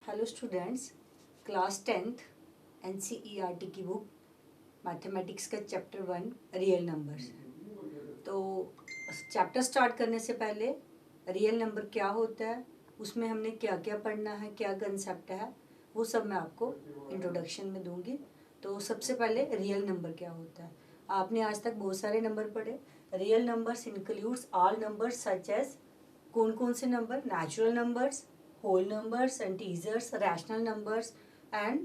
Hello students, class 10th NCERT की book mathematics का chapter 1 real numbers. तो chapter start करने से पहले रियल नंबर क्या होता है, उसमें हमने क्या क्या पढ़ना है, क्या कंसेप्ट है, वो सब मैं आपको इंट्रोडक्शन में दूंगी। तो सबसे पहले रियल नंबर क्या होता है। आपने आज तक बहुत सारे नंबर पढ़े। Real numbers includes all numbers such as, कौन कौन से number, natural numbers, whole numbers, integers, rational numbers and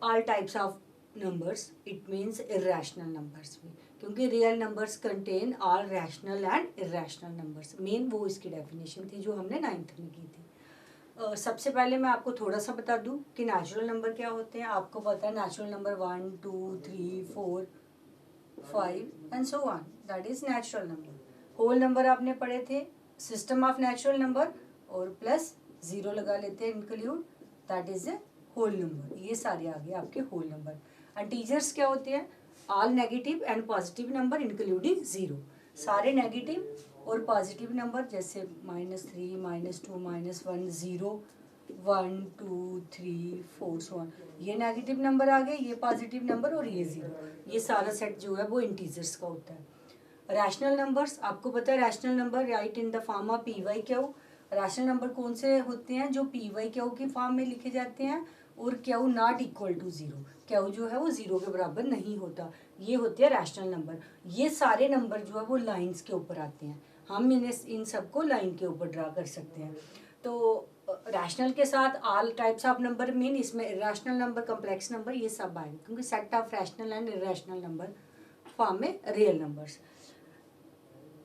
all types of numbers. It means irrational numbers भी, क्योंकि real numbers contain all rational and irrational numbers। Main वो इसकी definition थी जो हमने 9th में की थी। सबसे पहले मैं आपको थोड़ा सा बता दूं कि नेचुरल नंबर क्या होते हैं। आपको पता है natural number 1 2 3 4 5 and so on, that is natural number. Whole number आपने पढ़े थे, सिस्टम ऑफ नेचुरल नंबर और प्लस जीरो लगा लेते हैं include, that is a whole number. ये सारे आ गए आपके होल नंबर। इंटीजर्स क्या होते हैं, all negative and positive number including zero. सारे नेगेटिव और पॉजिटिव नंबर जैसे -3 -2 -1 0 1 2 3 4 सो ऑन, ये नेगेटिव नंबर आ गए, ये पॉजिटिव नंबर और ये जीरो। ये सारा सेट जो है वो इंटीजर्स का होता है। रैशनल नंबर्स आपको पता है, rational number right in the form of PYQ। Rational number कौन से होते हैं जो PYQ की फॉर्म में लिखे जाते हैं और Q not equal to zero, Q जो है वो जीरो के बराबर नहीं होता, ये होते हैं रैशनल नंबर। ये सारे नंबर जो है वो लाइंस के ऊपर आते हैं, हम इन सबको लाइन के ऊपर ड्रा कर सकते हैं। तो रैशनल के साथ all types of number mean, इसमें इरेशनल नंबर, कॉम्प्लेक्स नंबर, ये सब आएंगे क्योंकि set of rational and irrational number form में रियल नंबर्स।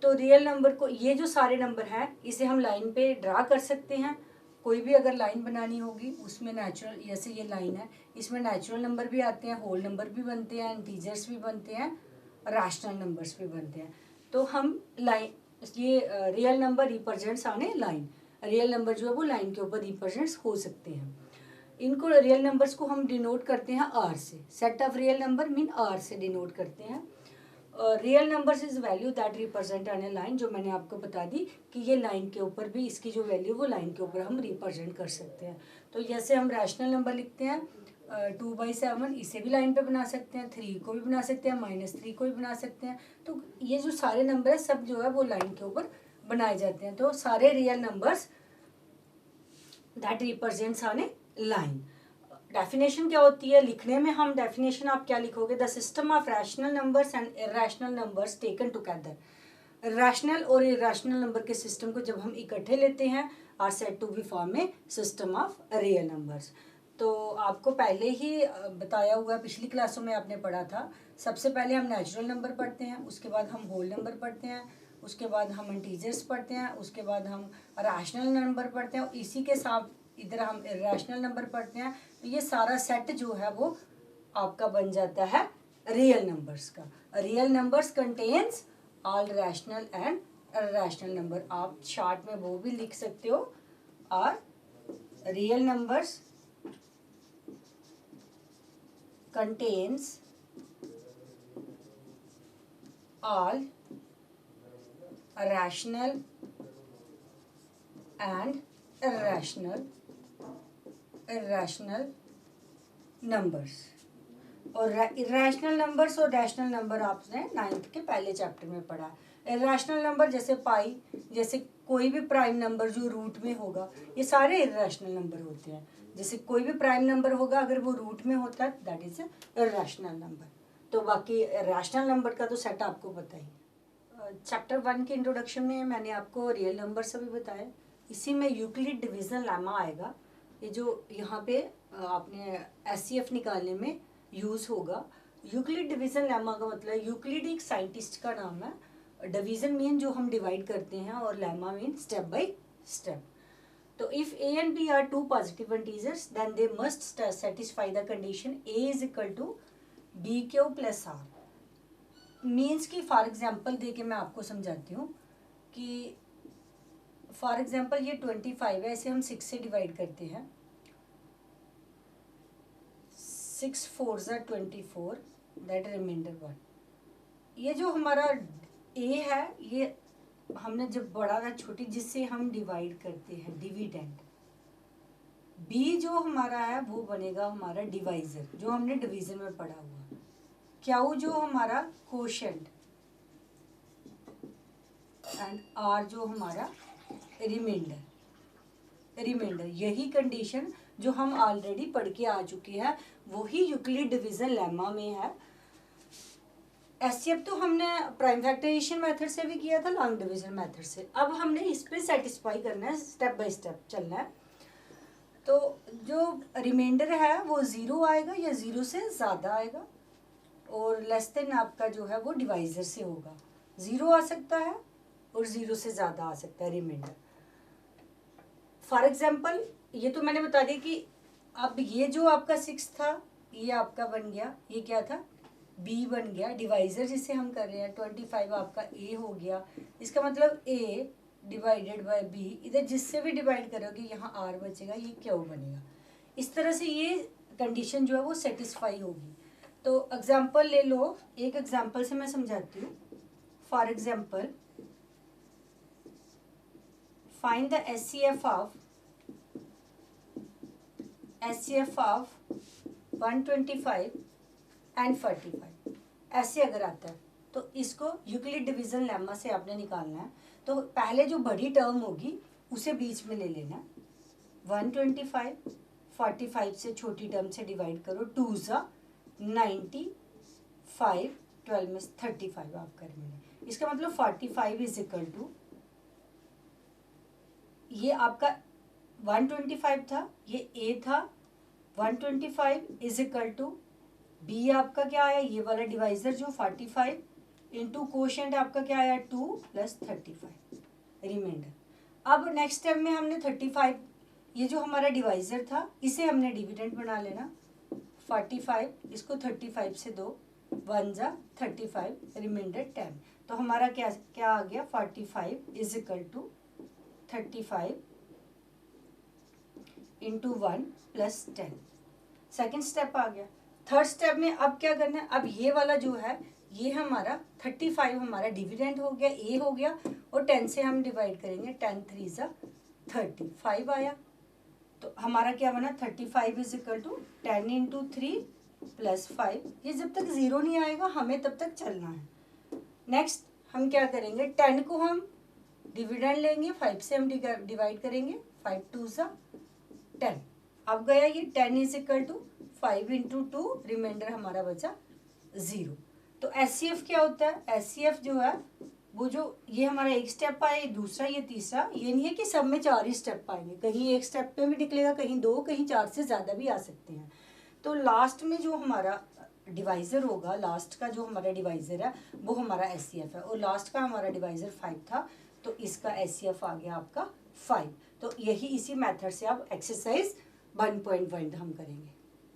तो रियल नंबर को, ये जो सारे नंबर हैं इसे हम लाइन पे ड्रा कर सकते हैं। कोई भी अगर लाइन बनानी होगी उसमें नेचुरल, जैसे ये लाइन है, इसमें नेचुरल नंबर भी आते हैं, होल नंबर भी बनते हैं, इंटीजर्स भी बनते हैं, रैशनल नंबर्स भी बनते हैं। तो हम लाइन, ये real number represents on a line. Real number जो है वो लाइन के ऊपर रिप्रेजेंट्स हो सकते हैं। इनको रियल नंबर्स को हम डिनोट करते हैं आर से। Set of real number mean R से डिनोट करते हैं। Real numbers is value that represent on a line, जो मैंने आपको बता दी कि ये लाइन के ऊपर भी, इसकी जो वैल्यू वो लाइन के ऊपर हम रिप्रेजेंट कर सकते हैं। तो जैसे हम रैशनल नंबर लिखते हैं 2/7, इसे भी लाइन पे बना सकते हैं, 3 को भी बना सकते हैं, -3 को भी बना सकते हैं। तो ये जो सारे नंबर है सब जो है वो लाइन के ऊपर बनाए जाते हैं। तो सारे real numbers that represents on a line. Definition क्या होती है, लिखने में हम डेफिनेशन आप क्या लिखोगे, the system of rational numbers and irrational numbers taken together. Rational और इरेशनल नंबर के सिस्टम को जब हम इकट्ठे लेते हैं are said to be form a system of real numbers. तो आपको पहले ही बताया हुआ, पिछली क्लासों में आपने पढ़ा था। सबसे पहले हम नेचुरल नंबर पढ़ते हैं, उसके बाद हम होल नंबर पढ़ते हैं, उसके बाद हम इंटीजर्स पढ़ते हैं, उसके बाद हम रैशनल नंबर पढ़ते हैं, इसी के साथ इधर हम इरेशनल नंबर पढ़ते हैं। तो ये सारा सेट जो है वो आपका बन जाता है रियल नंबर्स का। Real numbers contains all rational and irrational number. आप शार्ट में वो भी लिख सकते हो, और real numbers contains all rational and irrational numbers. और इरेशनल नंबर्स और रैशनल नंबर आपने 9th के पहले चैप्टर में पढ़ा। इरेशनल नंबर जैसे पाई, जैसे कोई भी प्राइम नंबर जो रूट में होगा, ये सारे इरेशनल नंबर होते हैं। जैसे कोई भी प्राइम नंबर होगा अगर वो रूट में होता है दैट इज इरेशनल नंबर। तो बाकी रैशनल नंबर का तो सेट आपको पता ही। चैप्टर 1 के इंट्रोडक्शन में मैंने आपको रियल नंबर से भी बताया। इसी में यूक्लिड डिवीजन लेमा आएगा, ये जो यहाँ पे आपने SCF निकालने में यूज़ होगा। यूक्लिड डिवीजन लेमा का मतलब, यूक्लिड एक साइंटिस्ट का नाम है। डिवीजन मीन जो हम डिवाइड करते हैं, और lemma mean step by step. तो if A and B are two positive integers then they must satisfy the condition A is equal to BQ plus R। Means की फॉर एग्जाम्पल दे के मैं आपको समझाती हूँ कि फॉर एग्जाम्पल ये 25 है, इसे हम 6 से डिवाइड करते हैं। 6 4 24, दैट रिमाइंडर 1। ये जो हमारा A है, ये हमने जब बड़ा था छोटी, जिससे हम डिवाइड करते हैं, डिविडेंड। बी जो हमारा है वो बनेगा हमारा डिवाइजर, जो हमने डिवीजन में पढ़ा हुआ। क्यू जो हमारा कोशेंट एंड आर जो हमारा रिमाइंडर। यही कंडीशन जो हम ऑलरेडी पढ़ के आ चुके हैं, वही यूक्लिड डिवीजन लेमा में है। एचसीएफ तो हमने प्राइम फैक्टराइजेशन मेथड से भी किया था, लॉन्ग डिवीजन मेथड से। अब हमने इस पे सेटिस्फाई करना है, स्टेप बाय स्टेप चलना है। तो जो रिमाइंडर है वो 0 आएगा या 0 से ज़्यादा आएगा, और लेस देन आपका जो है वो डिवाइजर से होगा। 0 आ सकता है और 0 से ज़्यादा आ सकता है रिमाइंडर। फॉर एग्जाम्पल ये तो मैंने बता दिया कि अब ये जो आपका 6 था ये आपका बन गया, ये क्या था, बी बन गया। डिवाइजर जिसे हम कर रहे हैं 25 आपका ए हो गया। इसका मतलब ए डिवाइडेड बाय बी, इधर जिससे भी डिवाइड करोगे यहाँ आर बचेगा, ये क्यू बनेगा। इस तरह से ये कंडीशन जो है वो सेटिस्फाई होगी। तो एग्जाम्पल ले लो, एक एग्जाम्पल से मैं समझाती हूँ। For example find the SCF of 125 and 45। ऐसे अगर आता है तो इसको यूक्लिड डिवीजन लेमा से आपने निकालना है। तो पहले जो बड़ी टर्म होगी उसे बीच में ले लेना। 125, 45 से छोटी टर्म से डिवाइड करो, 2 ज़ा 95, 12 में 35 आपका रिमेंडर। इसका मतलब 45 इज इक्वल टू, ये आपका 125 था, ये ए था, 125 इज इक्वल टू बी आपका क्या आया, ये वाला डिवाइजर जो 45 इंटू कोशेंट आपका क्या आया 2 प्लस 35 रिमाइंडर। अब नेक्स्ट स्टेप में हमने 35, ये जो हमारा डिवाइजर था इसे हमने डिविडेंड बना लेना। 45 इसको 35 से दो, 1 ज़ा 35 रिमाइंडर 10। तो हमारा क्या क्या आ गया, 45 is equal to 35 into 1 plus 10। Second step आ गया। थर्ड स्टेप में अब क्या करना है, अब ये वाला जो है ये हमारा 35 हमारा डिविडेंड हो गया, ए हो गया, और 10 से हम डिवाइड करेंगे, 10 3 ज़ा 35 आया। तो हमारा क्या बना, 35 is equal to 10 into 3 plus 5। ये जब तक 0 नहीं आएगा हमें तब तक चलना है। नेक्स्ट हम क्या करेंगे, 10 को हम डिविडेंड लेंगे, 5 से हम डिवाइड करेंगे, 5 2 ज़ा 10। अब गया ये 10 is equal to 5 into 2, reminder हमारा बचा 0। तो एचसीएफ क्या होता है, एचसीएफ जो है वो जो ये हमारा एक स्टेप आए, दूसरा ये तीसरा, ये नहीं है कि सब में 4 ही स्टेप आएंगे, कहीं एक स्टेप पे भी निकलेगा, कहीं 2, कहीं 4 से ज़्यादा भी आ सकते हैं। तो लास्ट में जो हमारा डिवाइजर होगा, लास्ट का जो हमारा डिवाइजर है वो हमारा एचसीएफ है, और लास्ट का हमारा डिवाइजर 5 था, तो इसका एचसीएफ आ गया आपका 5। तो यही इसी मेथड से आप एक्सरसाइज 1.1 हम करेंगे।